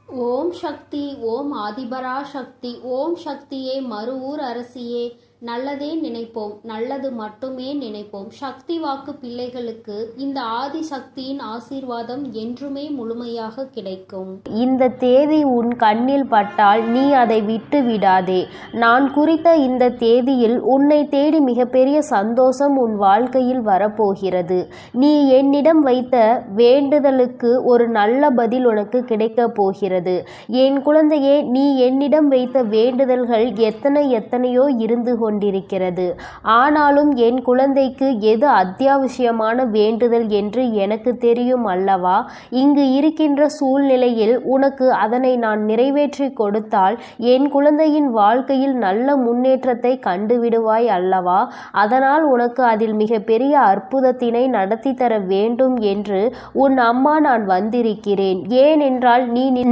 ஓம் சக்தி. ஓம் ஆதிபரா சக்தி. ஓம் சக்தியே, மறுவூர் அரசியே, நல்லதே நினைப்போம், நல்லது மட்டுமே நினைப்போம். சக்தி வாக்கு பிள்ளைகளுக்கு இந்த ஆதி சக்தியின் ஆசீர்வாதம் என்றுமே முழுமையாக கிடைக்கும். இந்த தேதி உன் கண்ணில் பட்டால் நீ அதை விட்டு விடாதே. நான் குறித்த இந்த தேதியில் உன்னை தேடி மிகப்பெரிய சந்தோஷம் உன் வாழ்க்கையில் வரப்போகிறது. நீ என்னிடம் வைத்த வேண்டுதலுக்கு ஒரு நல்ல பதில் உனக்கு கிடைக்கப் போகிறது. என் குழந்தையே, நீ என்னிடம் வைத்த வேண்டுதல்கள் எத்தனையோ இருந்து கொண்டிருக்கிறது. ஆனாலும் என் குழந்தைக்கு எது அத்தியாவசியமான வேண்டுதல் என்று எனக்கு தெரியும் அல்லவா? இங்கு இருக்கின்ற சூழ்நிலையில் உனக்கு அதனை நான் நிறைவேற்றி கொடுத்தால் என் குழந்தையின் வாழ்க்கையில் நல்ல முன்னேற்றத்தை கண்டுவிடுவாய் அல்லவா? அதனால் உனக்கு அதில் மிகப்பெரிய அற்புதத்தினை நடத்தி தர வேண்டும் என்று உன் அம்மா நான் வந்திருக்கிறேன். ஏனென்றால்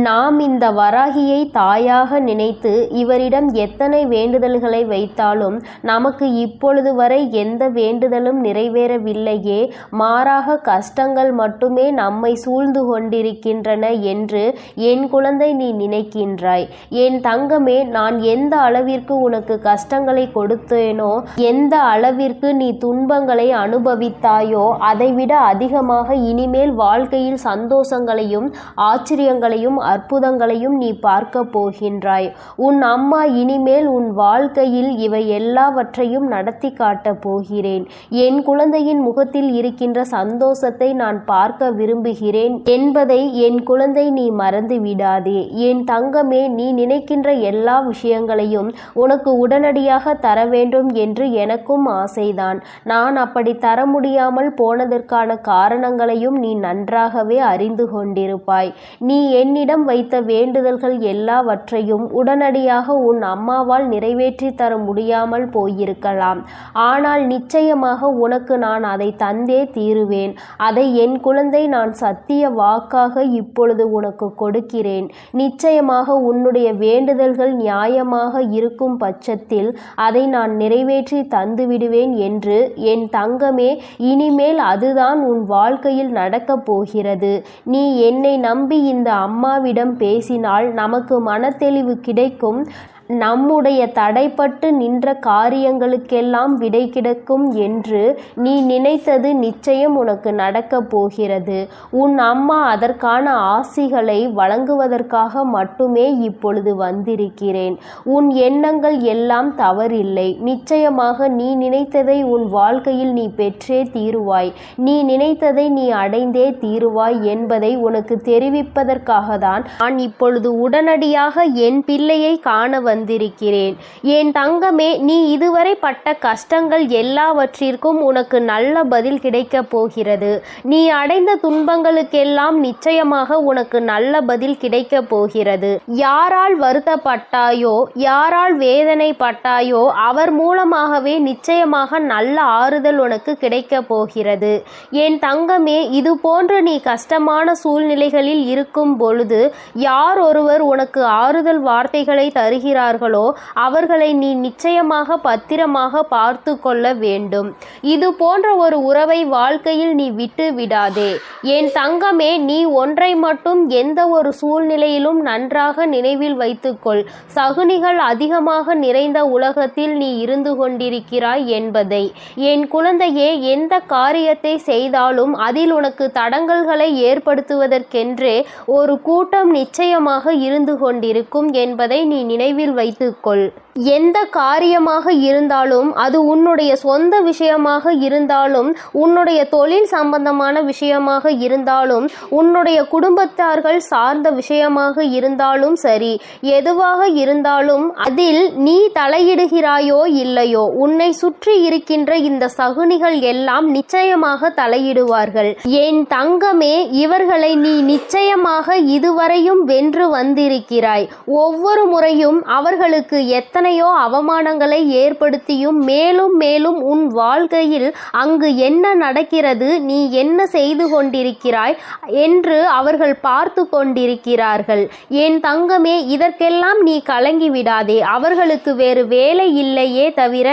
நாம் இந்த வராகியை தாயாக நினைத்து இவரிடம் எத்தனை வேண்டுதல்களை வைத்தாலும் நமக்கு இப்பொழுது வரை எந்த வேண்டுதலும் நிறைவேறவில்லையே, மாறாக கஷ்டங்கள் மட்டுமே நம்மை சூழ்ந்து கொண்டிருக்கின்றன என்று என் குழந்தை நீ நினைக்கின்றாய். என் தங்கமே, நான் எந்த அளவிற்கு உனக்கு கஷ்டங்களை கொடுத்தேனோ, எந்த அளவிற்கு நீ துன்பங்களை அனுபவித்தாயோ, அதைவிட அதிகமாக இனிமேல் வாழ்க்கையில் சந்தோஷங்களையும் ஆச்சரியங்களையும் அற்புதங்களையும் நீ பார்க்க போகின்றாய். உன் அம்மா இனிமேல் உன் வாழ்க்கையில் இவை எல்லாவற்றையும் நடத்தி காட்டப் போகிறேன். என் குழந்தையின் முகத்தில் இருக்கின்ற சந்தோஷத்தை நான் பார்க்க விரும்புகிறேன் என்பதை என் குழந்தை நீ மறந்து விடாதே. என் தங்கமே, நீ நினைக்கின்ற எல்லா விஷயங்களையும் உனக்கு உடனடியாக தர வேண்டும் என்று எனக்கும் ஆசைதான். நான் அப்படி தர முடியாமல் போனதற்கான காரணங்களையும் நீ நன்றாகவே அறிந்து கொண்டிருப்பாய். நீ என்னிடம் வைத்த வேண்டுதல்கள் எல்லாவற்றையும் உடனடியாக உன் அம்மாவால் நிறைவேற்றி தர முடியாமல் போயிருக்கலாம். ஆனால் நிச்சயமாக உனக்கு நான் அதை தந்தே தீருவேன். அதை என் குழந்தை நான் சத்திய வாக்காக இப்பொழுது உனக்கு கொடுக்கிறேன். நிச்சயமாக உன்னுடைய வேண்டுதல்கள் நியாயமாக இருக்கும் பட்சத்தில் அதை நான் நிறைவேற்றி தந்து விடுவேன் என்று என் தங்கமே, இனிமேல் அதுதான் உன் வாழ்க்கையில் நடக்கப் போகிறது. நீ என்னை நம்பி இந்த அம்மாவிடம் பேசினால் நமக்கு மனத்தெளிவு கிடைக்கும். நம்முடைய தடைப்பட்டு நின்ற காரியங்களுக்கெல்லாம் விடை கிடைக்கும் என்று நீ நினைத்தது நிச்சயம் உனக்கு நடக்கப் போகிறது. உன் அம்மா அதற்கான ஆசிகளை வழங்குவதற்காக மட்டுமே இப்பொழுது வந்திருக்கிறேன். உன் எண்ணங்கள் எல்லாம் தவறில்லை. நிச்சயமாக நீ நினைத்ததை உன் வாழ்க்கையில் நீ பெற்றே தீருவாய். நீ நினைத்ததை நீ அடைந்தே தீருவாய் என்பதை உனக்கு தெரிவிப்பதற்காக தான் நான் இப்பொழுது உடனடியாக என் பிள்ளையை காண வந்திருக்கிறேன். என் தங்கமே, நீ இதுவரை பட்ட கஷ்டங்கள் எல்லாவற்றிற்கும் உனக்கு நல்ல பதில் கிடைக்கப் போகிறது. நீ அடைந்த துன்பங்களுக்கெல்லாம் நிச்சயமாக உனக்கு நல்ல பதில் கிடைக்கப் போகிறது. யாரால் வருத்தப்பட்டாயோ, யாரால் வேதனைப்பட்டாயோ, அவர் மூலமாகவே நிச்சயமாக நல்ல ஆறுதல் உனக்கு கிடைக்கப் போகிறது. என் தங்கமே, இது போன்று நீ கஷ்டமான சூழ்நிலைகளில் இருக்கும் பொழுது யார் ஒருவர் உனக்கு ஆறுதல் வார்த்தைகளை தருகிறார்களோ அவர்களை நீ நிச்சயமாக பத்திரமாக பார்த்து கொள்ள வேண்டும். இது போன்ற ஒரு உறவை வாழ்க்கையில் நீ விட்டு விடாதே. என் தங்கமே, நீ ஒன்றை மட்டும் எந்த ஒரு சூழ்நிலையிலும் நன்றாக நினைவில் வைத்துக்கொள். சகுனிகள் அதிகமாக நிறைந்த உலகத்தில் நீ இருந்து கொண்டிருக்கிறாய் என்பதை. என் குழந்தையே, எந்த காரியத்தை செய்தாலும் அதில் உனக்கு தடங்கல்களை ஏற்படுத்துவதற்கென்றே ஒரு கூட்டம் நிச்சயமாக இருந்து கொண்டிருக்கும் என்பதை நீ நினைவில் வைத்துக்கொள். எந்த காரியமாக இருந்தாலும், அது உன்னுடைய சொந்த விஷயமாக இருந்தாலும், உன்னுடைய தொழில் சம்பந்தமான விஷயமாக இருந்தாலும், உன்னுடைய குடும்பத்தார்கள் சார்ந்த விஷயமாக இருந்தாலும் சரி, எதுவாக இருந்தாலும் அதில் நீ தலையிடுகிறாயோ இல்லையோ, உன்னை சுற்றி இருக்கின்ற இந்த சகுனிகள் எல்லாம் நிச்சயமாக தலையிடுவார்கள். என் தங்கமே, இவர்களை நீ நிச்சயமாக இதுவரையும் வென்று வந்திருக்கிறாய். ஒவ்வொரு முறையும் அவர்களுக்கு எத்தனை எத்தனையோ அவமானங்களை ஏற்படுத்தியும் மேலும் மேலும் உன் வாழ்க்கையில் அங்கு என்ன நடக்கிறது, நீ என்ன செய்து கொண்டிருக்கிறாய் என்று அவர்கள் பார்த்து கொண்டிருக்கிறார்கள். என் தங்கமே, இதற்கெல்லாம் நீ கலங்கி விடாதே. அவர்களுக்கு வேறு வேலை இல்லையே தவிர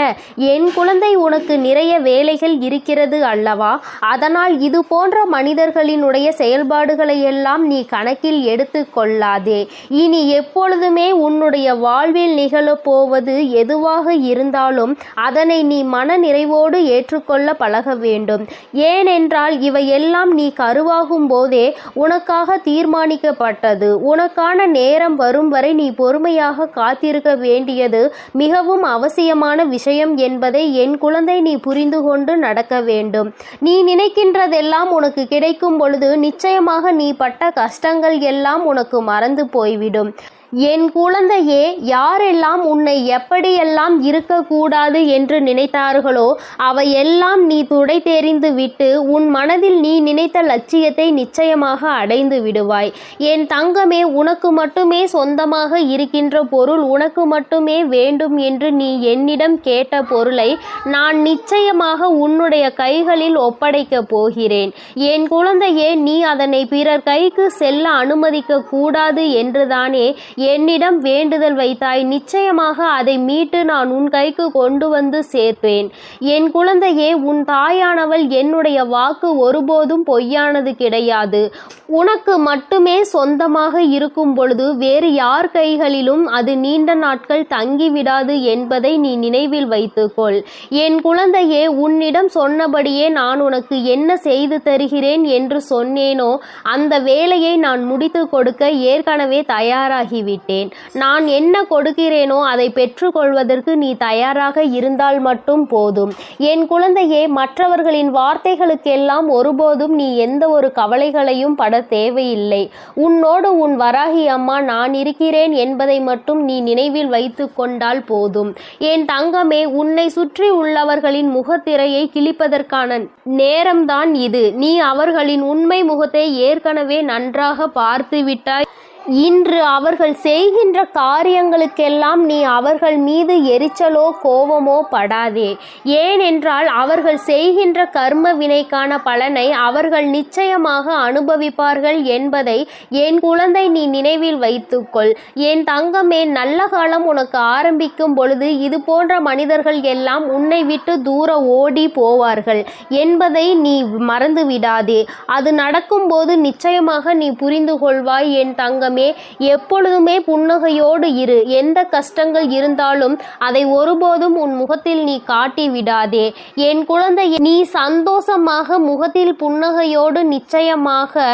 என் குழந்தை உனக்கு நிறைய வேலைகள் இருக்கிறது அல்லவா? அதனால் இது போன்ற மனிதர்களினுடைய செயல்பாடுகளை எல்லாம் நீ கணக்கில் எடுத்து கொள்ளாதே. இனி எப்பொழுதுமே உன்னுடைய வாழ்வில் நிகழப்போவது எதுவாக இருந்தாலும் அதனை நீ மன நிறைவோடு ஏற்றுக்கொள்ள பழக வேண்டும். ஏனென்றால் இவையெல்லாம் நீ கருவாகும் போதே உனக்காக தீர்மானிக்கப்பட்டது. உனக்கான நேரம் வரும் வரை நீ பொறுமையாக காத்திருக்க வேண்டியது மிகவும் அவசியமான விஷயம் என்பதை என் குழந்தை நீ புரிந்து கொண்டு நடக்க வேண்டும். நீ நினைக்கின்றதெல்லாம் உனக்கு கிடைக்கும் பொழுது நிச்சயமாக நீ பட்ட கஷ்டங்கள் எல்லாம் உனக்கு மறந்து போய்விடும். என் குழந்தையே, யாரெல்லாம் உன்னை எப்படியெல்லாம் இருக்கக்கூடாது என்று நினைத்தார்களோ அவையெல்லாம் நீ துடை தெரிந்து விட்டு உன் மனதில் நீ நினைத்த லட்சியத்தை நிச்சயமாக அடைந்து விடுவாய். என் தங்கமே, உனக்கு மட்டுமே சொந்தமாக இருக்கின்ற பொருள், உனக்கு மட்டுமே வேண்டும் என்று நீ என்னிடம் கேட்ட பொருளை நான் நிச்சயமாக உன்னுடைய கைகளில் ஒப்படைக்கப் போகிறேன். என் குழந்தையே, நீ அதனை பிறர் கைக்கு செல்ல அனுமதிக்க கூடாது என்றுதானே என்னிடம் வேண்டுதல் வைத்தாய். நிச்சயமாக அதை மீட்டு நான் உன் கைக்கு கொண்டு வந்து சேர்ப்பேன். என் குழந்தையே, உன் தாயானவள் என்னுடைய வாக்கு ஒருபோதும் பொய்யானது கிடையாது. உனக்கு மட்டுமே சொந்தமாக இருக்கும் பொழுது வேறு யார் கைகளிலும் அது நீண்ட நாட்கள் தங்கிவிடாது என்பதை நீ நினைவில் வைத்துக்கொள். என் குழந்தையே, உன்னிடம் சொன்னபடியே நான் உனக்கு என்ன செய்து தருகிறேன் என்று சொன்னேனோ அந்த வேலையை நான் முடித்து கொடுக்க ஏற்கனவே தயாராகிவிட்டேன். நான் என்ன கொடுக்கிறேனோ அதை பெற்றுக்கொள்வதற்கு நீ தயாராக இருந்தால் மட்டும் போதும். என் குழந்தையே, மற்றவர்களின் வார்த்தைகளுக்கெல்லாம் ஒருபோதும் நீ எந்த ஒரு கவலைகளையும் பட தேவையில்லை. உன்னோடு உன் வராகி அம்மா நான் இருக்கிறேன் என்பதை மட்டும் நீ நினைவில் வைத்து கொண்டால் போதும். என் தங்கமே, உன்னை சுற்றி உள்ளவர்களின் முகத்திரையை கிழிப்பதற்கான நேரம்தான் இது. நீ அவர்களின் உண்மை முகத்தை ஏற்கனவே நன்றாக பார்த்து விட்டாய். இன்று அவர்கள் செய்கின்ற காரியங்களுக்கெல்லாம் நீ அவர்கள் மீது எரிச்சலோ கோபமோ படாதே. ஏனென்றால் அவர்கள் செய்கின்ற கர்ம வினைக்கான பலனை அவர்கள் நிச்சயமாக அனுபவிப்பார்கள் என்பதை என் குழந்தை நீ நினைவில் வைத்துக்கொள். என் தங்கமே, நல்ல காலம் உனக்கு ஆரம்பிக்கும் பொழுது இது போன்ற மனிதர்கள் எல்லாம் உன்னை விட்டு தூர ஓடி போவார்கள் என்பதை நீ மறந்து விடாதே. அது நடக்கும்போது நிச்சயமாக நீ புரிந்து கொள்வாய். என் தங்கமே, எப்பொழுதுமே புன்னகையோடு இரு. எந்த கஷ்டங்கள் இருந்தாலும் அதை ஒருபோதும் உன் முகத்தில் நீ காட்டி விடாதே. என் குழந்தை, நீ சந்தோஷமாக முகத்தில் புன்னகையோடு நிச்சயமாக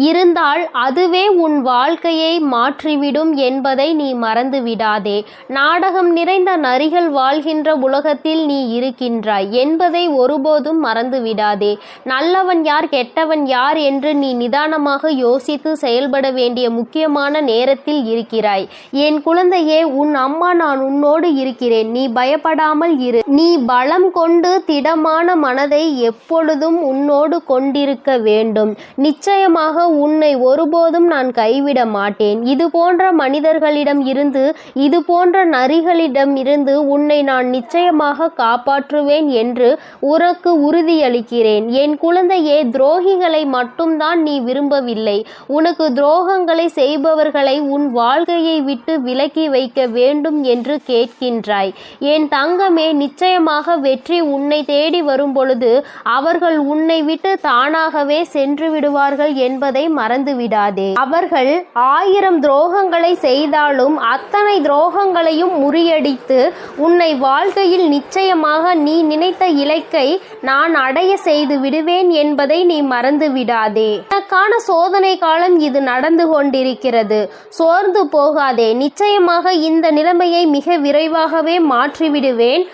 இருந்தால் அதுவே உன் வாழ்க்கையை மாற்றிவிடும் என்பதை நீ மறந்து விடாதே. நாடகம் நிறைந்த நரிகள் வாழ்கின்ற உலகத்தில் நீ இருக்கின்றாய் என்பதை ஒருபோதும் மறந்து விடாதே. நல்லவன் யார், கெட்டவன் யார் என்று நீ நிதானமாக யோசித்து செயல்பட வேண்டிய முக்கியமான நேரத்தில் இருக்கிறாய். என் குழந்தையே, உன் அம்மா நான் உன்னோடு இருக்கிறேன். நீ பயப்படாமல் இரு. நீ பலம் கொண்டு திடமான மனதை எப்பொழுதும் உன்னோடு கொண்டிருக்க வேண்டும். நிச்சயமாக உன்னை ஒருபோதும் நான் கைவிட மாட்டேன். இது போன்ற மனிதர்களிடம் இருந்து, இது போன்ற நரிகளிடம் இருந்து உன்னை நான் நிச்சயமாக காப்பாற்றுவேன் என்று உனக்கு உறுதியளிக்கிறேன். என் குழந்தையே, துரோகிகளை மட்டும்தான் நீ விரும்பவில்லை. உனக்கு துரோகங்களை செய்பவர்களை உன் வாழ்க்கையை விட்டு விலக்கி வைக்க வேண்டும் என்று கேட்கின்றாய். என் தங்கமே, நிச்சயமாக வெற்றி உன்னை தேடி வரும் பொழுது அவர்கள் உன்னை விட்டு தானாகவே சென்று விடுவார்கள் என்பதை மறந்து விடாதே. அவர்கள் 1000 துரோகங்களை செய்தாலும் அத்தனை துரோகங்களையும் முறியடித்து உன்னை வாழ்க்கையில் நிச்சயமாக நீ நினைத்த இலக்கை நான் அடைய செய்து விடுவேன் என்பதை நீ மறந்து விடாதே. உனக்கான சோதனை காலம் இது நடந்து கொண்டிருக்கிறது. சோர்ந்து போகாதே. நிச்சயமாக இந்த நிலைமையை மிக விரைவாகவே மாற்றிவிடுவேன்.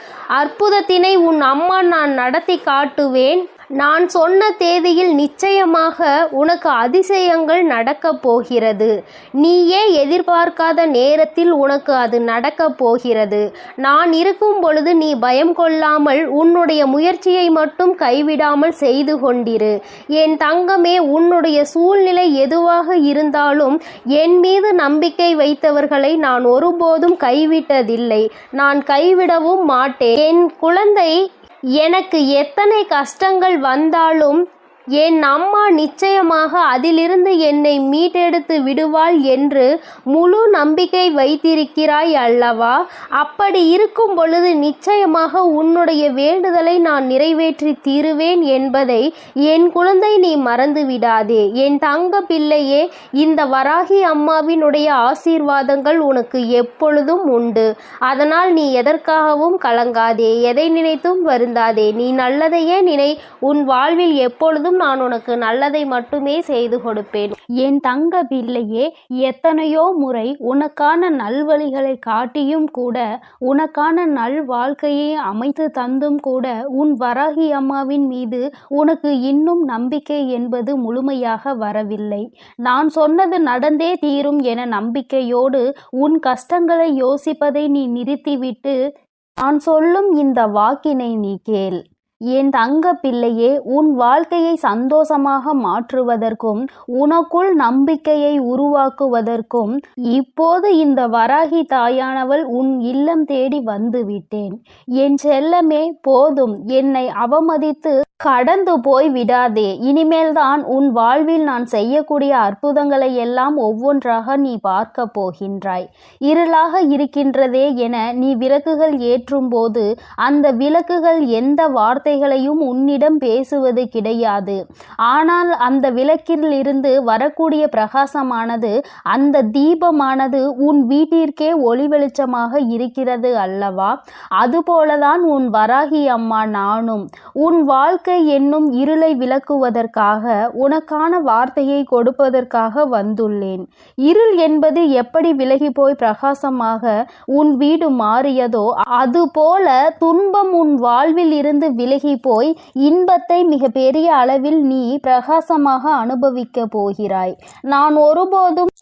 அற்புதத்தினை உன் அம்மா நான் நடத்தி காட்டுவேன். நான் சொன்ன தேதியில் நிச்சயமாக உனக்கு அதிசயங்கள் நடக்கப் போகிறது. நீயே எதிர்பார்க்காத நேரத்தில் உனக்கு அது நடக்கப் போகிறது. நான் இருக்கும் பொழுது நீ பயம் கொள்ளாமல் உன்னுடைய முயற்சியை மட்டும் கைவிடாமல் செய்து கொண்டிரு. என் தங்கமே, உன்னுடைய சூழ்நிலை எதுவாக இருந்தாலும் என் மீது நம்பிக்கை வைத்தவர்களை நான் ஒருபோதும் கைவிட்டதில்லை. நான் கைவிடவும் மாட்டேன். என் குழந்தை, எனக்கு எத்தனை கஷ்டங்கள் வந்தாலும் என் அம்மா நிச்சயமாக அதிலிருந்து என்னை மீட்டெடுத்து விடுவாள் என்று முழு நம்பிக்கை வைத்திருக்கிறாய் அல்லவா? அப்படி இருக்கும் பொழுது நிச்சயமாக உன்னுடைய வேண்டுதலை நான் நிறைவேற்றி தீருவேன் என்பதை என் குழந்தை நீ மறந்து விடாதே. என் தங்க பிள்ளையே, இந்த வராகி அம்மாவினுடைய ஆசீர்வாதங்கள் உனக்கு எப்பொழுதும் உண்டு. அதனால் நீ எதற்காகவும் கலங்காதே, எதை நினைத்தும் வருந்தாதே. நீ நல்லதையே நினை. உன் வாழ்வில் எப்பொழுதும் நான் உனக்கு நல்லதை மட்டுமே செய்து கொடுப்பேன். என் தங்க பிள்ளையே, எத்தனையோ முறை உனக்கான நல்வழிகளை காட்டியும் கூட, உனக்கான நல் வாழ்க்கையை அமைத்து தந்தும் கூட, உன் வராகி அம்மாவின் மீது உனக்கு இன்னும் நம்பிக்கை என்பது முழுமையாக வரவில்லை. நான் சொன்னது நடந்தே தீரும் என நம்பிக்கையோடு உன் கஷ்டங்களை யோசிப்பதை நீ நிறுத்திவிட்டு நான் சொல்லும் இந்த வாக்கினை நீ கேள். என் தங்க பிள்ளையே, உன் வாழ்க்கையை சந்தோஷமாக மாற்றுவதற்கும் உனக்குள் நம்பிக்கையை உருவாக்குவதற்கும் இப்போது இந்த வராகி தாயானவள் உன் இல்லம் தேடி வந்து விட்டேன். என் செல்லமே, போதும், என்னை அவமதித்து கடந்து போய் விடாதே. இனிமேல்தான் உன் வாழ்வில் நான் செய்யக்கூடிய அற்புதங்களை எல்லாம் ஒவ்வொன்றாக நீ பார்க்க போகின்றாய். இருளாக இருக்கின்றதே என நீ விளக்குகள் ஏற்றும் போது அந்த விளக்குகள் எந்த வார்த்தைகளையும் உன்னிடம் பேசுவது கிடையாது. ஆனால் அந்த விளக்கில் இருந்து வரக்கூடிய பிரகாசமானது, அந்த தீபமானது உன் வீட்டிற்கே ஒளி வெளிச்சமாக இருக்கிறது அல்லவா? அதுபோலதான் உன் வராகி அம்மா நானும் உன் வாழ்க்கை என்னும் இருளை விளக்குவதற்காக, உனக்கான வார்த்தையை கொடுப்பதற்காக வந்துள்ளேன். இருள் என்பது எப்படி விலகி போய் பிரகாசமாக உன் வீடு மாறியதோ அதுபோல துன்பம் உன் வாழ்வில் இருந்து விலகி போய் இன்பத்தை மிக பெரிய அளவில் நீ பிரகாசமாக அனுபவிக்க போகிறாய். நான் ஒருபோதும்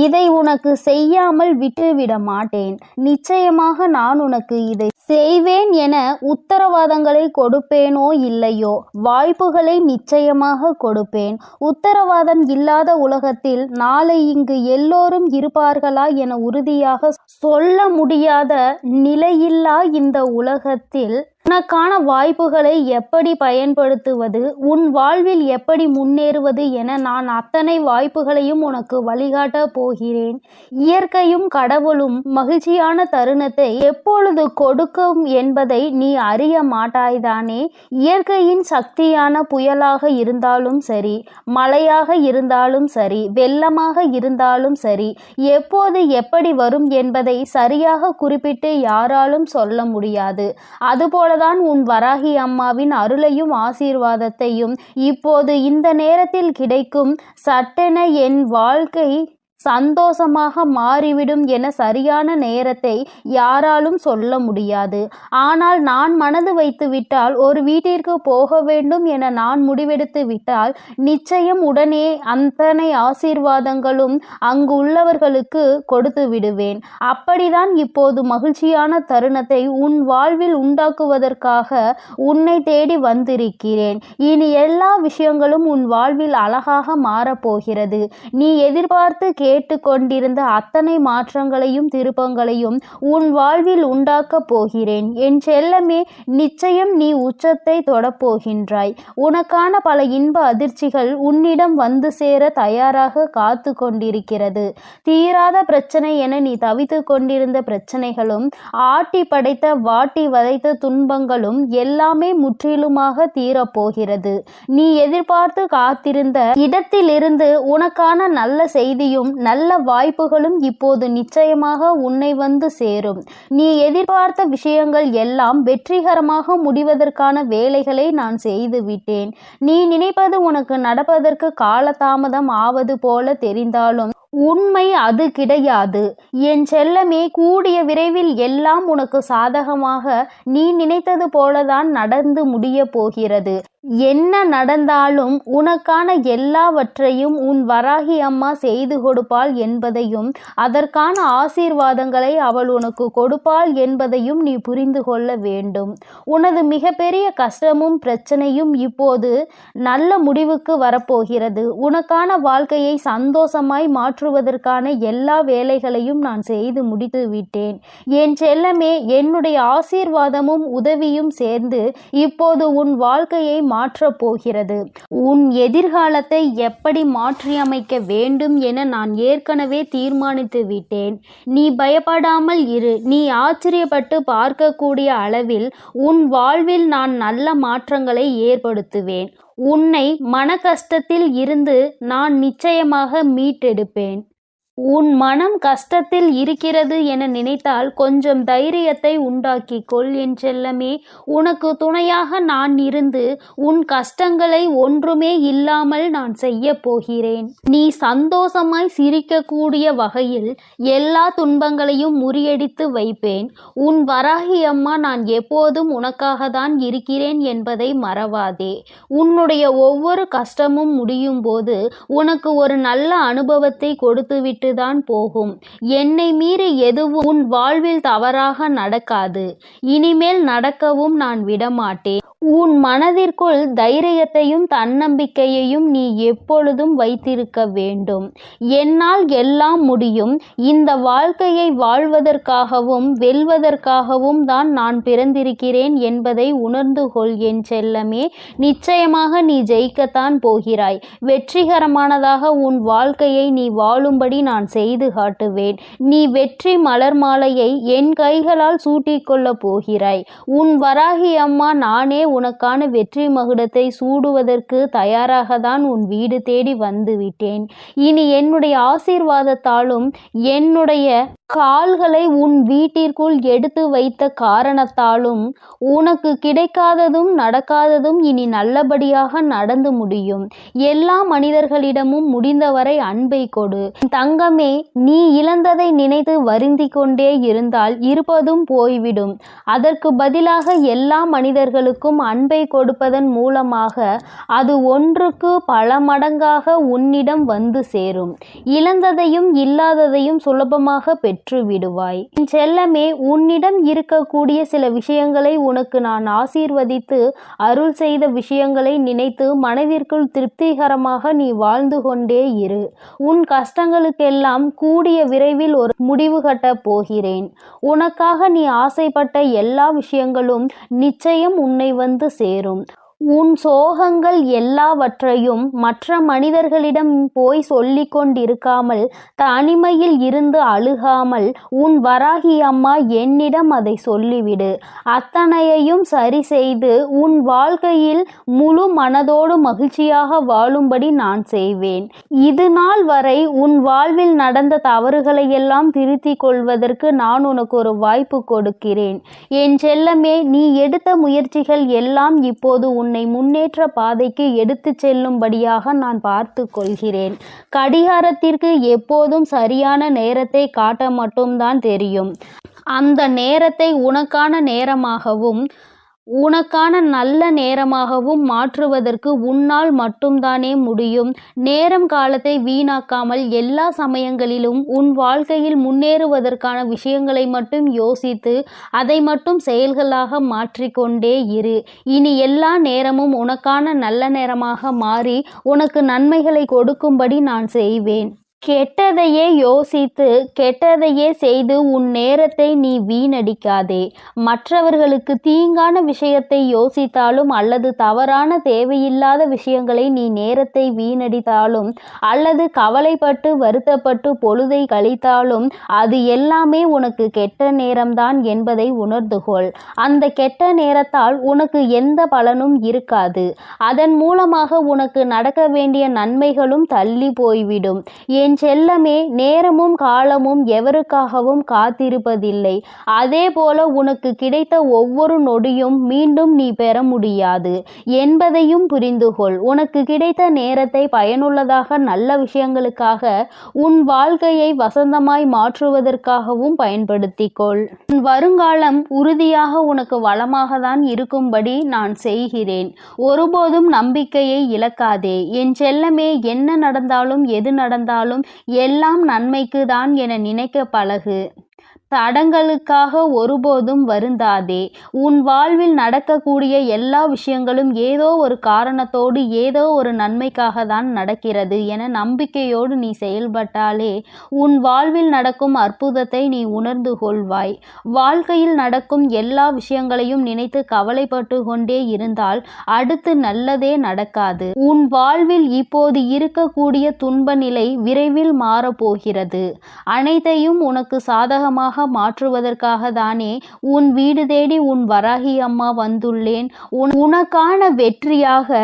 இதை உனக்கு செய்யாமல் விட்டுவிட மாட்டேன். நிச்சயமாக நான் உனக்கு இதை செய்வேன் என உத்தரவாதங்களை கொடுப்பேனோ இல்லையோ, வாய்ப்புகளை நிச்சயமாக கொடுப்பேன். உத்தரவாதம் இல்லாத உலகத்தில் நாளை இங்கு எல்லோரும் இருப்பார்களா என உறுதியாக சொல்ல முடியாத நிலையில்லா இந்த உலகத்தில் உனக்கான வாய்ப்புகளை எப்படி பயன்படுத்துவது, உன் வாழ்வில் எப்படி முன்னேறுவது என நான் அத்தனை வாய்ப்புகளையும் உனக்கு வழிகாட்ட போகிறேன். இயற்கையும் கடவுளும் மகிழ்ச்சியான தருணத்தை எப்பொழுது கொடுக்கும் என்பதை நீ அறிய மாட்டாய்தானே? இயற்கையின் சக்தியான புயலாக இருந்தாலும் சரி, மழையாக இருந்தாலும் சரி, வெள்ளமாக இருந்தாலும் சரி, எப்போது எப்படி வரும் என்பதை சரியாக குறிப்பிட்டு யாராலும் சொல்ல முடியாது. அதுபோல தான் உன் வராகி அம்மாவின் அருளையும் ஆசீர்வாதத்தையும் இப்போது இந்த நேரத்தில் கிடைக்கும். சட்டென என் வாழ்க்கை சந்தோஷமாக மாறிவிடும் என சரியான நேரத்தை யாராலும் சொல்ல முடியாது. ஆனால் நான் மனது வைத்து விட்டால், ஒரு வீட்டிற்கு போக வேண்டும் என நான் முடிவெடுத்து விட்டால் நிச்சயம் உடனே அத்தனை ஆசீர்வாதங்களும் அங்கு உள்ளவர்களுக்கு கொடுத்து விடுவேன். அப்படிதான் இப்போது மகிழ்ச்சியான தருணத்தை உன் வாழ்வில் உண்டாக்குவதற்காக உன்னை தேடி வந்திருக்கிறேன். இனி எல்லா விஷயங்களும் உன் வாழ்வில் அழகாக மாறப்போகிறது. நீ எதிர்பார்த்து கேட்டுக்கொண்டிருந்த அத்தனை மாற்றங்களையும் திருப்பங்களையும் உன் வாழ்வில் உண்டாக்கப் போகிறேன். என் செல்லமே, நிச்சயம் நீ உச்சத்தை தொடப்போகின்றாய். உனக்கான பல இன்ப அதிர்ச்சிகள் உன்னிடம் வந்து சேர தயாராக காத்து கொண்டிருக்கிறது. தீராத பிரச்சனை என நீ தவித்து கொண்டிருந்த பிரச்சனைகளும், ஆட்டி படைத்த வாட்டி வதைத்த துன்பங்களும் எல்லாமே முற்றிலுமாக தீரப்போகிறது. நீ எதிர்பார்த்து காத்திருந்த இடத்திலிருந்து உனக்கான நல்ல செய்தியும் நல்ல வாய்ப்புகளும் இப்போது நிச்சயமாக உன்னை வந்து சேரும். நீ எதிர்பார்த்த விஷயங்கள் எல்லாம் வெற்றிகரமாக முடிவதற்கான வேலைகளை நான் செய்து விட்டேன். நீ நினைப்பது உனக்கு நடப்பதற்கு காலதாமதம் ஆவது போல தெரிந்தாலும் உண்மை அது கிடையாது. என் செல்லமே, கூடிய விரைவில் எல்லாம் உனக்கு சாதகமாக நீ நினைத்தது போலதான் நடந்து முடிய போகிறது. என்ன நடந்தாலும் உனக்கான எல்லாவற்றையும் உன் வராகி அம்மா செய்து கொடுப்பாள் என்பதையும் அதற்கான ஆசீர்வாதங்களை அவள் உனக்கு கொடுப்பாள் என்பதையும் நீ புரிந்து கொள்ள வேண்டும். உனது மிகப்பெரிய கஷ்டமும் பிரச்சனையும் இப்போது நல்ல முடிவுக்கு வரப்போகிறது. உனக்கான வாழ்க்கையை சந்தோஷமாய் மாற்றுவதற்கான எல்லா வேலைகளையும் நான் செய்து முடித்து விட்டேன். என் செல்லமே, என்னுடைய ஆசீர்வாதமும் உதவியும் சேர்ந்து இப்போது உன் வாழ்க்கையை மாற்றப் போகிறது. உன் எதிர்காலத்தை எப்படி மாற்றியமைக்க வேண்டும் என நான் ஏற்கனவே தீர்மானித்து விட்டேன். நீ பயப்படாமல் இரு. நீ ஆச்சரியப்பட்டு பார்க்கக்கூடிய அளவில் உன் வாழ்வில் நான் நல்ல மாற்றங்களை ஏற்படுத்துவேன். உன்னை மன கஷ்டத்தில் இருந்து நான் நிச்சயமாக மீட்டெடுப்பேன். உன் மனம் கஷ்டத்தில் இருக்கிறது என நினைத்தால் கொஞ்சம் தைரியத்தை உண்டாக்கிக்கொள் என் செல்லமே. உனக்கு துணையாக நான் இருந்து உன் கஷ்டங்களை ஒன்றுமே இல்லாமல் நான் செய்ய போகிறேன். நீ சந்தோஷமாய் சிரிக்கக்கூடிய வகையில் எல்லா துன்பங்களையும் முறியடித்து வைப்பேன். உன் வராகி அம்மா நான் எப்போதும் உனக்காக தான் இருக்கிறேன் என்பதை மறவாதே. உன்னுடைய ஒவ்வொரு கஷ்டமும் முடியும் போது உனக்கு ஒரு நல்ல அனுபவத்தை கொடுத்துவிட்டு தான் போகும். என்னை மீறி எதுவும் உன் வாழ்வில் தவறாக நடக்காது. இனிமேல் நடக்கவும் நான் விடமாட்டேன். உன் மனதிற்குள் தைரியத்தையும் தன்னம்பிக்கையையும் நீ எப்பொழுதும் வைத்திருக்க வேண்டும். என்னால் எல்லாம் முடியும். இந்த வாழ்க்கையை வாழ்வதற்காகவும் வெல்வதற்காகவும் தான் நான் பிறந்திருக்கிறேன் என்பதை உணர்ந்து கொள் என் செல்லமே. நிச்சயமாக நீ ஜெயிக்கத்தான் போகிறாய். வெற்றிகரமானதாக உன் வாழ்க்கையை நீ வாழும்படி நான் செய்து காட்டுவேன். நீ வெற்றி மலர் மாலையை என் கைகளால் சூட்டிக்கொள்ளப் போகிறாய். உன் வராகி அம்மா நானே உனக்கான வெற்றி மகுடத்தை சூடுவதற்கு தயாராகத்தான் உன் வீடு தேடி வந்து விட்டேன். இனி என்னுடைய ஆசீர்வாதத்தாலும் என்னுடைய கால்களை உன் வீட்டிற்குள் எடுத்து வைத்த காரணத்தாலும் உனக்கு கிடைக்காததும் நடக்காததும் இனி நல்லபடியாக நடந்து முடியும். எல்லா மனிதர்களிடமும் முடிந்தவரை அன்பை கொடு. தங்கமே, நீ இழந்ததை நினைத்து வருந்தி கொண்டே இருந்தால் இருப்பதும் போய்விடும். அதற்கு பதிலாக எல்லா மனிதர்களுக்கும் அன்பை கொடுப்பதன் மூலமாக அது ஒன்றுக்கு பல மடங்காக உன்னிடம் வந்து சேரும். இழந்ததையும் இல்லாததையும் சுலபமாக பெற்று விடுவாய். என் செல்லமே, உன்னிடம் இருக்கக்கூடிய சில விஷயங்களை உனக்கு நான் ஆசீர்வதித்து அருள் செய்த விஷயங்களை நினைத்து மனதிற்குள் திருப்திகரமாக நீ வாழ்ந்து கொண்டே இரு. உன் கஷ்டங்களுக்கெல்லாம் கூடிய விரைவில் ஒரு முடிவு கட்டப் போகிறேன். உனக்காக நீ ஆசைப்பட்ட எல்லா விஷயங்களும் நிச்சயம் உன்னை வந்து சேரும். உன் சோகங்கள் எல்லாவற்றையும் மற்ற மனிதர்களிடம் போய் சொல்லிக் கொண்டிருக்காமல் தனிமையில் இருந்து அழுகாமல் உன் வராகி அம்மா என்னிடம் அதை சொல்லிவிடு. அத்தனையையும் சரி செய்து உன் வாழ்க்கையில் முழு மனதோடு மகிழ்ச்சியாக வாழும்படி நான் செய்வேன். இது நாள் வரை உன் வாழ்வில் நடந்த தவறுகளை எல்லாம் திருத்திக் கொள்வதற்கு நான் உனக்கு ஒரு வாய்ப்பு கொடுக்கிறேன். என் செல்லமே, நீ எடுத்த முயற்சிகள் எல்லாம் இப்போது உன்னை முன்னேற்ற பாதைக்கு எடுத்து செல்லும்படியாக நான் பார்த்து கொள்கிறேன். கடிகாரத்திற்கு எப்போதும் சரியான நேரத்தை காட்ட மட்டும்தான் தெரியும். அந்த நேரத்தை உனக்கான நேரமாகவும் உனக்கான நல்ல நேரமாகவும் மாற்றுவதற்கு உன்னால் மட்டும்தானே முடியும். நேரம் காலத்தை வீணாக்காமல் எல்லா சமயங்களிலும் உன் வாழ்க்கையில் முன்னேறுவதற்கான விஷயங்களை மட்டும் யோசித்து அதை மட்டும் செயல்களாக மாற்றிக்கொண்டே இரு. இனி எல்லா நேரமும் உனக்கான நல்ல நேரமாக மாறி உனக்கு நன்மைகளை கொடுக்கும்படி நான் செய்வேன். கெட்டதையே யோசித்து கெட்டதையே செய்து உன் நேரத்தை நீ வீணடிக்காதே. மற்றவர்களுக்கு தீங்கான விஷயத்தை யோசித்தாலும் அல்லது தவறான தேவையில்லாத விஷயங்களை நீ நேரத்தை வீணடித்தாலும் அல்லது கவலைப்பட்டு வருத்தப்பட்டு பொழுதை கழித்தாலும் அது எல்லாமே உனக்கு கெட்ட நேரம்தான் என்பதை உணர்ந்து கொள். அந்த கெட்ட நேரத்தால் உனக்கு எந்த பலனும் இருக்காது. அதன் மூலமாக உனக்கு நடக்க வேண்டிய நன்மைகளும் தள்ளி போய்விடும். என் என் செல்லமே, நேரமும் காலமும் எவருக்காகவும் காத்திருப்பதில்லை. அதே போல உனக்கு கிடைத்த ஒவ்வொரு நொடியும் மீண்டும் நீ பெற முடியாது என்பதையும் புரிந்துகொள். உனக்கு கிடைத்த நேரத்தை பயனுள்ளதாக, நல்ல விஷயங்களுக்காக, உன் வாழ்க்கையை வசந்தமாய் மாற்றுவதற்காகவும் பயன்படுத்திக்கொள். உன் வருங்காலம் உறுதியாக உனக்கு வளமாக தான் இருக்கும்படி நான் செய்கிறேன். ஒருபோதும் நம்பிக்கையை இழக்காதே என் செல்லமே. என்ன நடந்தாலும் எது நடந்தாலும் எல்லாம் நன்மைக்கு தான் என நினைக்க பழகு. தடங்களுக்காக ஒருபோதும் வருந்தாதே. உன் வாழ்வில் நடக்கக்கூடிய எல்லா விஷயங்களும் ஏதோ ஒரு காரணத்தோடு, ஏதோ ஒரு நன்மைக்காக தான் நடக்கிறது என நம்பிக்கையோடு நீ செயல்பட்டாலே உன் வாழ்வில் நடக்கும் அற்புதத்தை நீ உணர்ந்து கொள்வாய். வாழ்க்கையில் நடக்கும் எல்லா விஷயங்களையும் நினைத்து கவலைப்பட்டு கொண்டே இருந்தால் அடுத்து நல்லதே நடக்காது. உன் வாழ்வில் இப்போது இருக்கக்கூடிய துன்ப நிலை விரைவில் மாறப்போகிறது. அனைத்தையும் உனக்கு சாதகமாக மாற்றுவதற்காக தானே உன் வீடு தேடி உன் வராகி அம்மா வந்துள்ளேன். உனக்கான வெற்றியாக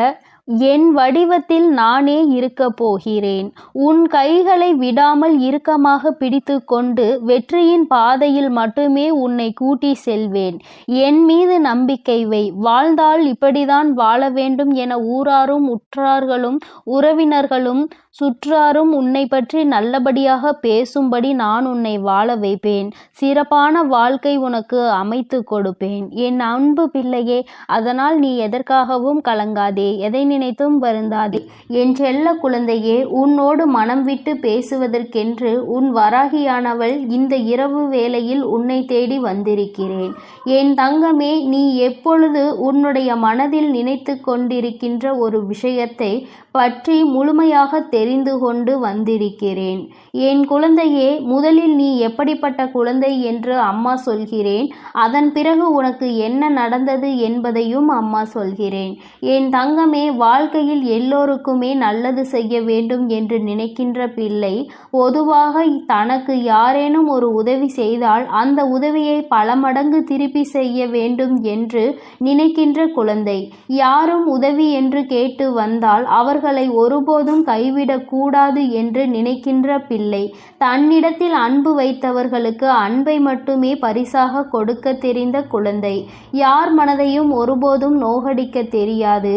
என் வடிவத்தில் நானே இருக்க போகிறேன். உன் கைகளை விடாமல் இறுக்கமாக பிடித்து கொண்டு வெற்றியின் பாதையில் மட்டுமே உன்னை கூட்டி செல்வேன். என் மீது நம்பிக்கை வை. வாழ்ந்தால் இப்படிதான் வாழ வேண்டும் என ஊராரும் உற்றார்களும் உறவினர்களும் சுற்றாரும் உன்னை பற்றி நல்லபடியாக பேசும்படி நான் உன்னை வாழ வைப்பேன். சிறப்பான வாழ்க்கை உனக்கு அமைத்து கொடுப்பேன் என் அன்பு பிள்ளையே. அதனால் நீ எதற்காகவும் கலங்காதே, எதை நினைத்தும் வருந்தாதே. என் செல்ல குழந்தையே, உன்னோடு மனம் விட்டு பேசுவதற்கென்று உன் வராகியானவள் இந்த இரவு வேளையில் உன்னை தேடி வந்திருக்கிறேன். என் தங்கமே, நீ எப்பொழுது உன்னுடைய மனதில் நினைத்து கொண்டிருக்கின்ற ஒரு விஷயத்தை பற்றி முழுமையாக தெரிந்து கொண்டு வந்திருக்கிறேன். என் குழந்தையே, முதலில் நீ எப்படிப்பட்ட குழந்தை என்று அம்மா சொல்கிறேன். அதன் பிறகு உனக்கு என்ன நடந்தது என்பதையும் அம்மா சொல்கிறேன். என் தங்கமே, வாழ்க்கையில் எல்லோருக்குமே நல்லது செய்ய வேண்டும் என்று நினைக்கின்ற பிள்ளை பொதுவாக தனக்கு யாரேனும் ஒரு உதவி செய்தால் அந்த உதவியை பல மடங்கு திருப்பி செய்ய வேண்டும் என்று நினைக்கின்ற குழந்தை. யாரும் உதவி என்று கேட்டு வந்தால் அவர்களை ஒருபோதும் கைவிடக்கூடாது என்று நினைக்கின்ற பிள்ளை. தன்னிடத்தில் அன்பு வைத்தவர்களுக்கு அன்பை மட்டுமே பரிசாக கொடுக்க தெரிந்த குழந்தை. யார் மனதையும் ஒருபோதும் நோகடிக்க தெரியாது.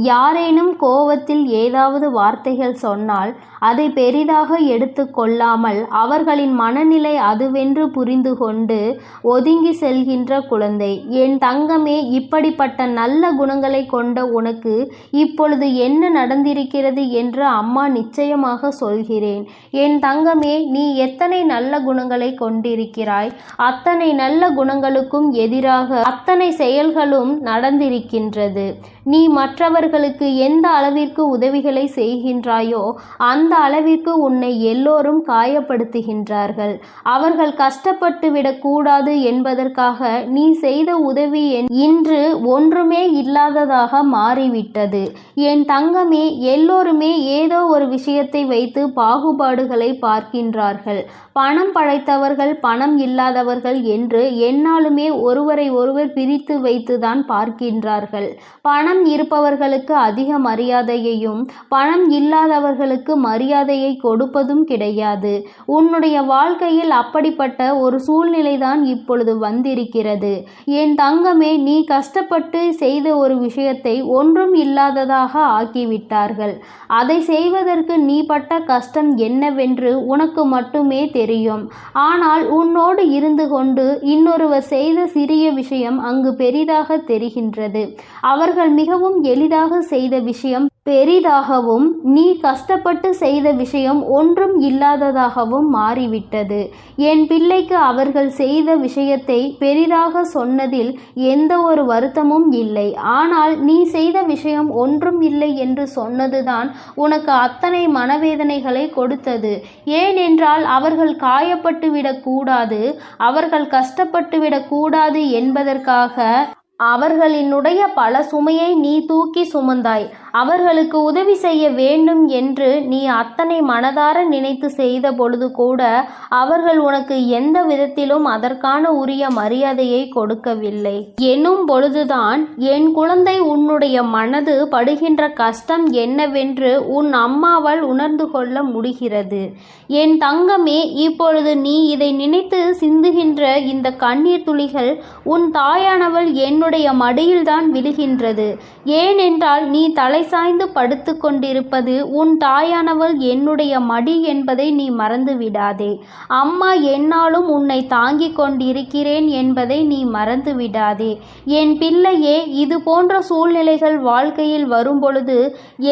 யாரேனும் கோபத்தில் ஏதாவது வார்த்தைகள் சொன்னால் அதை பெரிதாக எடுத்து கொள்ளாமல் அவர்களின் மனநிலை அதுவென்று புரிந்து கொண்டு ஒதுங்கி செல்கின்ற குழந்தை. என் தங்கமே, இப்படிப்பட்ட நல்ல குணங்களை கொண்ட உனக்கு இப்பொழுது என்ன நடந்திருக்கிறது என்று அம்மா நிச்சயமாக சொல்கிறேன். என் தங்கமே, நீ எத்தனை நல்ல குணங்களை கொண்டிருக்கிறாய், அத்தனை நல்ல குணங்களுக்கும் எதிராக அத்தனை செயல்களும் நடந்திருக்கின்றது. நீ மற்றவர்களுக்கு எந்த அளவிற்கு உதவிகளை செய்கின்றாயோ அந்த அளவிற்கு உன்னை எல்லோரும் காயப்படுத்துகின்றார்கள். அவர்கள் கஷ்டப்பட்டு விடக்கூடாது என்பதற்காக நீ செய்த உதவி இன்று ஒன்றுமே இல்லாததாக மாறிவிட்டது. என் தங்கமே, எல்லோருமே ஏதோ ஒரு விஷயத்தை வைத்து பாகுபாடுகளை பார்க்கின்றார்கள். பணம் படைத்தவர்கள், பணம் இல்லாதவர்கள் என்று எந்நாளுமே ஒருவரை ஒருவர் பிரித்து வைத்துதான் பார்க்கின்றார்கள். பணம் இருப்பவர்களுக்கு அதிக மரியாதையையும் பணம் இல்லாதவர்களுக்கு மரியாதையை கொடுப்பதும் கிடையாது. உன்னுடைய வாழ்க்கையில் அப்படிப்பட்ட ஒரு சூழ்நிலைதான் இப்பொழுது வந்திருக்கிறது. என் தங்கமே, நீ கஷ்டப்பட்டு செய்த ஒரு விஷயத்தை ஒன்றும் இல்லாததாக ஆக்கிவிட்டார்கள். அதை செய்வதற்கு நீ பட்ட கஷ்டம் என்னவென்று உனக்கு மட்டுமே தெரியும். ஆனால் உன்னோடு இருந்து கொண்டு இன்னொருவர் செய்த சிறிய விஷயம் அங்கு பெரிதாக தெரிகின்றது. அவர்கள் மிகவும் எளிதாக செய்த விஷயம் பெரிதாகவும் நீ கஷ்டப்பட்டு செய்த விஷயம் ஒன்றும் இல்லாததாகவும் மாறிவிட்டது. என் பிள்ளைக்கு அவர்கள் செய்த விஷயத்தை பெரிதாக சொன்னதில் எந்த ஒரு வருத்தமும் இல்லை. ஆனால் நீ செய்த விஷயம் ஒன்றும் இல்லை என்று சொன்னதுதான் உனக்கு அத்தனை மனவேதனைகளை கொடுத்தது. ஏனென்றால் அவர்கள் காயப்பட்டு விடக்கூடாது, அவர்கள் கஷ்டப்பட்டு விடக்கூடாது என்பதற்காக அவர்களினுடைய பல சுமையை நீ தூக்கி சுமந்தாய். அவர்களுக்கு உதவி செய்ய வேண்டும் என்று நீ அத்தனை மனதார நினைத்து செய்த பொழுது கூட அவர்கள் உனக்கு எந்த விதத்திலும் அதற்கான உரிய மரியாதையை கொடுக்கவில்லை எனும் பொழுதுதான் என் குழந்தை உன்னுடைய மனது படுகின்ற கஷ்டம் என்னவென்று உன் அம்மாவால் உணர்ந்து கொள்ள முடிகிறது. என் தங்கமே, இப்பொழுது நீ இதை நினைத்து சிந்துகின்ற இந்த கண்ணீர் துளிகள் உன் தாயானவள் என்னுடைய மடியில்தான் விழுகின்றது. ஏனென்றால் நீ தலை சாய்ந்து படுத்து கொண்டிருப்பது உன் தாயானவள் என்னுடைய மடி என்பதை நீ மறந்து விடாதே. அம்மா என்னாலும் உன்னை தாங்கிக் கொண்டிருக்கிறேன் என்பதை நீ மறந்து விடாதே. என் பிள்ளையே, இது போன்ற சூழ்நிலைகள் வாழ்க்கையில் வரும்பொழுது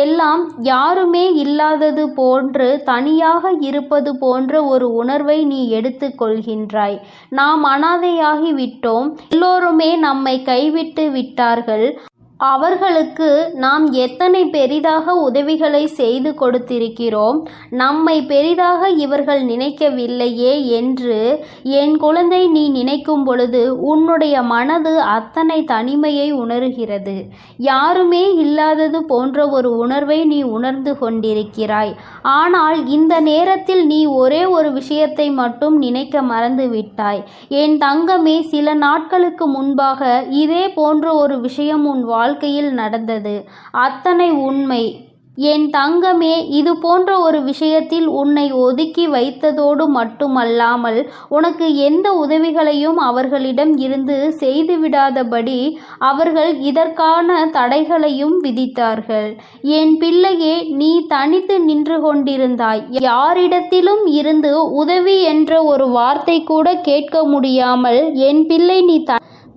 எல்லாம் யாருமே இல்லாதது போன்று தனியாக இருப்பது போன்ற ஒரு உணர்வை நீ எடுத்து கொள்கின்றாய். நாம் அனாதையாகி விட்டோம், எல்லோருமே நம்மை கைவிட்டு விட்டார்கள், அவர்களுக்கு நாம் எத்தனை பெரிதாக உதவிகளை செய்து கொடுத்திருக்கிறோம், நம்மை பெரிதாக இவர்கள் நினைக்கவில்லையே என்று என் குழந்தை நீ நினைக்கும் பொழுது உன்னுடைய மனது அத்தனை தனிமையை உணர்கிறது. யாருமே இல்லாதது போன்ற ஒரு உணர்வை நீ உணர்ந்து கொண்டிருக்கிறாய். ஆனால் இந்த நேரத்தில் நீ ஒரே ஒரு விஷயத்தை மட்டும் நினைக்க மறந்து விட்டாய். என் தங்கமே, சில நாட்களுக்கு முன்பாக இதே போன்ற ஒரு விஷயம் உன் வாழ்க்கையில் நடந்தது. அத்தனை உண்மை. என் தங்கமே, இது போன்ற ஒரு விஷயத்தில் உன்னை ஒதுக்கி வைத்ததோடு மட்டுமல்லாமல் உனக்கு எந்த உதவிகளையும் அவர்களிடம் இருந்து செய்துவிடாதபடி அவர்கள் இதற்கான தடைகளையும் விதித்தார்கள். என் பிள்ளையே, நீ தனித்து நின்று கொண்டிருந்தாய். யாரிடத்திலும் இருந்து உதவி என்ற ஒரு வார்த்தை கூட கேட்க முடியாமல் என் பிள்ளை நீ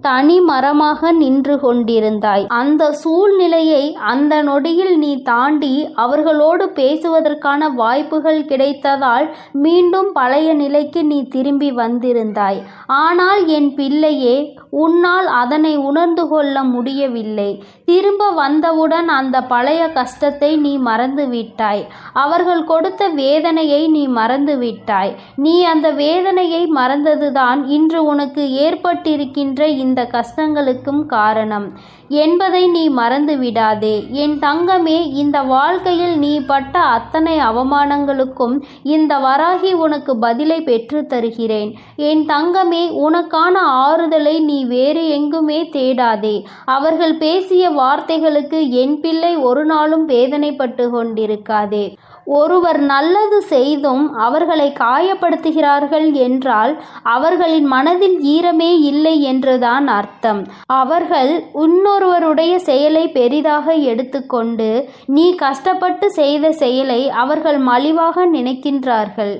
தனி மரமாக நின்று கொண்டிருந்தாய். அந்த சூழ்நிலையை அந்த நொடியில் நீ தாண்டி அவர்களோடு பேசுவதற்கான வாய்ப்புகள் கிடைத்ததால் மீண்டும் பழைய நிலைக்கு நீ திரும்பி வந்திருந்தாய். ஆனால் என் பிள்ளையே, உன்னால் அதனை உணர்ந்து கொள்ள முடியவில்லை. திரும்ப வந்தவுடன் அந்த பழைய கஷ்டத்தை நீ மறந்து விட்டாய். அவர்கள் கொடுத்த வேதனையை நீ மறந்து விட்டாய். நீ அந்த வேதனையை மறந்ததுதான் இன்று உனக்கு ஏற்பட்டிருக்கின்ற இந்த கஷ்டங்களுக்கும் காரணம் என்பதை நீ மறந்து விடாதே. என் தங்கமே, இந்த வாழ்க்கையில் நீ பட்ட அத்தனை அவமானங்களுக்கும் இந்த வராகி உனக்கு பதிலை பெற்று தருகிறேன். என் தங்கமே, உனக்கான ஆறுதலை நீ வேறு எங்குமே தேடாதே. அவர்கள் பேசிய வார்த்தைகளுக்கு என் பிள்ளை ஒரு நாளும் வேதனைப்பட்டு கொண்டிருக்காதே. ஒருவர் நல்லது செய்தும் அவர்களை காயப்படுத்துகிறார்கள் என்றால் அவர்களின் மனதில் ஈரமே இல்லை என்றுதான் அர்த்தம். அவர்கள் இன்னொருவருடைய செயலை பெரிதாக எடுத்துக்கொண்டு நீ கஷ்டப்பட்டு செய்த செயலை அவர்கள் மலிவாக நினைக்கின்றார்கள்.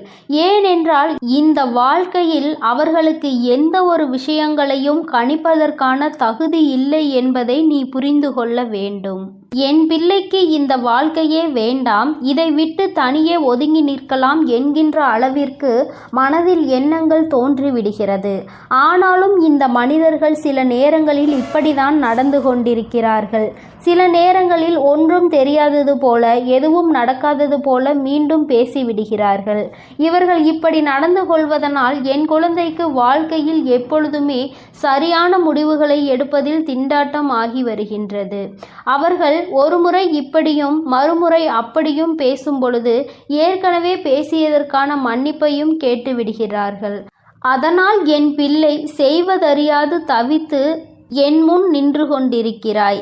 ஏனென்றால் இந்த வாழ்க்கையில் அவர்களுக்கு எந்த ஒரு விஷயங்களையும் கணிப்பதற்கான தகுதி இல்லை என்பதை நீ புரிந்து கொள்ள வேண்டும். என் பிள்ளைக்கு இந்த வாழ்க்கையே வேண்டாம், இதை விட்டு தனியே ஒதுங்கி நிற்கலாம் என்கின்ற அளவிற்கு மனதில் எண்ணங்கள் தோன்றிவிடுகிறது. ஆனாலும் இந்த மனிதர்கள் சில நேரங்களில் இப்படிதான் நடந்து கொண்டிருக்கிறார்கள். சில நேரங்களில் ஒன்றும் தெரியாதது போல, எதுவும் நடக்காதது போல மீண்டும் பேசிவிடுகிறார்கள். இவர்கள் இப்படி நடந்து கொள்வதனால் என் குழந்தைக்கு வாழ்க்கையில் எப்பொழுதுமே சரியான முடிவுகளை எடுப்பதில் திண்டாட்டம் ஆகி வருகின்றது. அவர்கள் ஒருமுறை இப்படியும் மறுமுறை அப்படியும் பேசும் பொழுது ஏற்கனவே பேசியதற்கான மன்னிப்பையும் கேட்டுவிடுகிறார்கள். அதனால் என் பிள்ளை செய்வதறியாது தவித்து என் முன் நின்று கொண்டிருக்கிறாய்.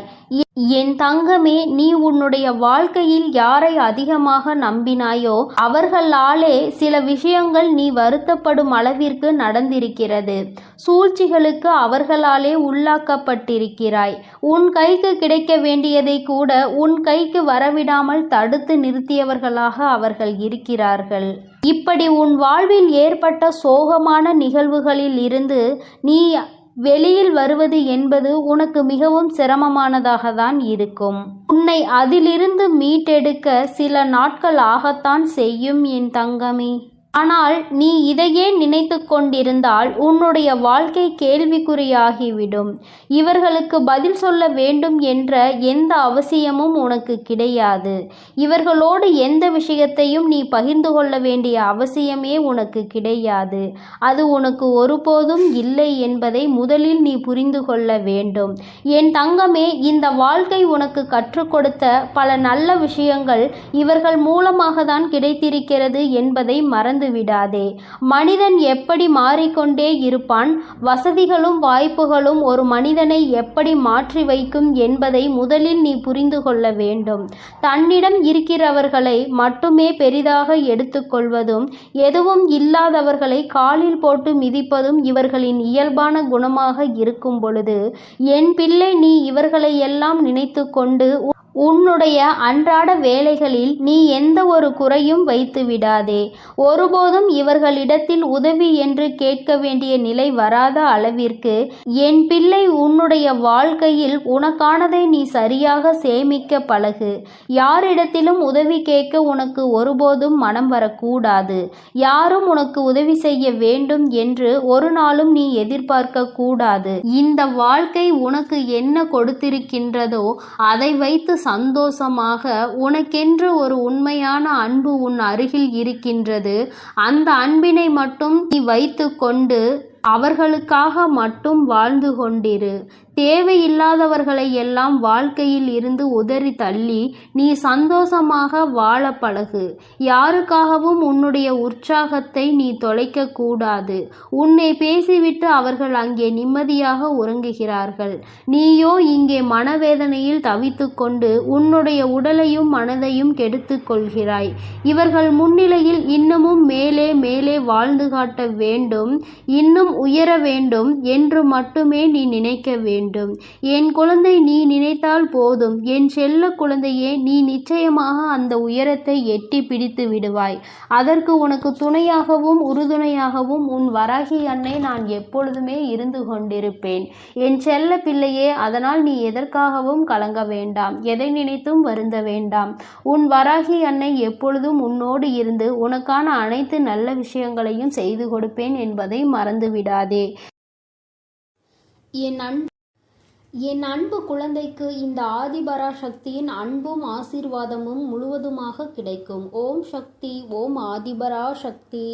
என் தங்கமே, நீ உன்னுடைய வாழ்க்கையில் யாரை அதிகமாக நம்பினாயோ அவர்களாலே சில விஷயங்கள் நீ வருத்தப்படும் அளவிற்கு நடந்திருக்கிறது. சூழ்ச்சிகளுக்கு அவர்களாலே உள்ளாக்கப்பட்டிருக்கிறாய். உன் கைக்கு கிடைக்க வேண்டியதை கூட உன் கைக்கு வரவிடாமல் தடுத்து நிறுத்தியவர்களாக அவர்கள் இருக்கிறார்கள். இப்படி உன் வாழ்வில் ஏற்பட்ட சோகமான நிகழ்வுகளில் இருந்து நீ வெளியில் வருவது என்பது உனக்கு மிகவும் சிரமமானதாக தான் இருக்கும். உன்னை அதிலிருந்து மீட்டெடுக்க சில நாட்கள் ஆகத்தான் செய்யும் என் தங்கமே. ஆனால் நீ இதையே நினைத்து கொண்டிருந்தால் உன்னுடைய வாழ்க்கை கேள்விக்குறியாகிவிடும். இவர்களுக்கு பதில் சொல்ல வேண்டும் என்ற எந்த அவசியமும் உனக்கு கிடையாது. இவர்களோடு எந்த விஷயத்தையும் நீ பகிர்ந்து கொள்ள வேண்டிய அவசியமே உனக்கு கிடையாது. அது உனக்கு ஒருபோதும் இல்லை என்பதை முதலில் நீ புரிந்து கொள்ள வேண்டும். என் தங்கமே, இந்த வாழ்க்கை உனக்கு கற்றுக் கொடுத்த பல நல்ல விஷயங்கள் இவர்கள் மூலமாக தான் கிடைத்திருக்கிறது என்பதை மறந்து விடாதே. மனிதன் எப்படி மாறிக்கொண்டே இருப்பான், வசதிகளும் வாய்ப்புகளும் ஒரு மனிதனை எப்படி மாற்றி வைக்கும் என்பதை முதலில் நீ புரிந்து கொள்ள வேண்டும். தன்னிடம் இருக்கிறவர்களை மட்டுமே பெரிதாக எடுத்துக்கொள்வதும் எதுவும் இல்லாதவர்களை காலில் போட்டு மிதிப்பதும் இவர்களின் இயல்பான குணமாக இருக்கும் பொழுது, என் பிள்ளை, நீ இவர்களை எல்லாம் நினைத்து கொண்டு உன்னுடைய அன்றாட வேலைகளில் நீ எந்த ஒரு குறையும் வைத்து விடாதே. ஒருபோதும் இவர்களிடத்தில் உதவி என்று கேட்க வேண்டிய நிலை வராத அளவிற்கு என் பிள்ளை, உன்னுடைய வாழ்க்கையில் உனக்கானதை நீ சரியாக சேமிக்க பழகு. யாரிடத்திலும் உதவி கேட்க உனக்கு ஒருபோதும் மனம் வரக்கூடாது. யாரும் உனக்கு உதவி செய்ய வேண்டும் என்று ஒரு நாளும் நீ எதிர்பார்க்க கூடாது. இந்த வாழ்க்கை உனக்கு என்ன கொடுத்திருக்கின்றதோ அதை வைத்து சந்தோஷமாக, உனக்கென்று ஒரு உண்மையான அன்பு உன் அருகில் இருக்கின்றது. அந்த அன்பினை மட்டும் நீ வைத்து கொண்டு அவர்களுக்காக மட்டும் வாழ்ந்து கொண்டிரு. தேவையில்லாதவர்களை எல்லாம் வாழ்க்கையில் இருந்து உதறி தள்ளி நீ சந்தோஷமாக வாழ பழகு. யாருக்காகவும் உன்னுடைய உற்சாகத்தை நீ தொலைக்க கூடாது. உன்னை பேசிவிட்டு அவர்கள் அங்கே நிம்மதியாக உறங்குகிறார்கள். நீயோ இங்கே மனவேதனையில் தவித்து கொண்டு உன்னுடைய உடலையும் மனதையும் கெடுத்து கொள்கிறாய். இவர்கள் முன்னிலையில் இன்னமும் மேலே மேலே வாழ்ந்து காட்ட வேண்டும், இன்னும் உயர வேண்டும் என்று மட்டுமே நீ நினைக்க வேண்டும். என் குழந்தை, நீ நினைத்தால் போதும். என் செல்ல குழந்தையே, நீ நிச்சயமாக அந்த உயரத்தை எட்டி பிடித்து விடுவாய். அதற்கு உனக்கு துணையாகவும் உறுதுணையாகவும் உன் வராகி அன்னை நான் எப்பொழுதுமே இருந்து கொண்டிருப்பேன். என் செல்ல பிள்ளையே, அதனால் நீ எதற்காகவும் கலங்க வேண்டாம், எதை நினைத்தும் வருந்த வேண்டாம். உன் வராகி அன்னை எப்பொழுதும் உன்னோடு இருந்து உனக்கான அனைத்து நல்ல விஷயங்களையும் செய்து கொடுப்பேன் என்பதை மறந்து விடாதே. என் அன்பு குழந்தைக்கு இந்த ஆதிபராசக்தியின் அன்பும் ஆசீர்வாதமும் முழுவதுமாக கிடைக்கும். ஓம் சக்தி, ஓம் ஆதிபராசக்தி.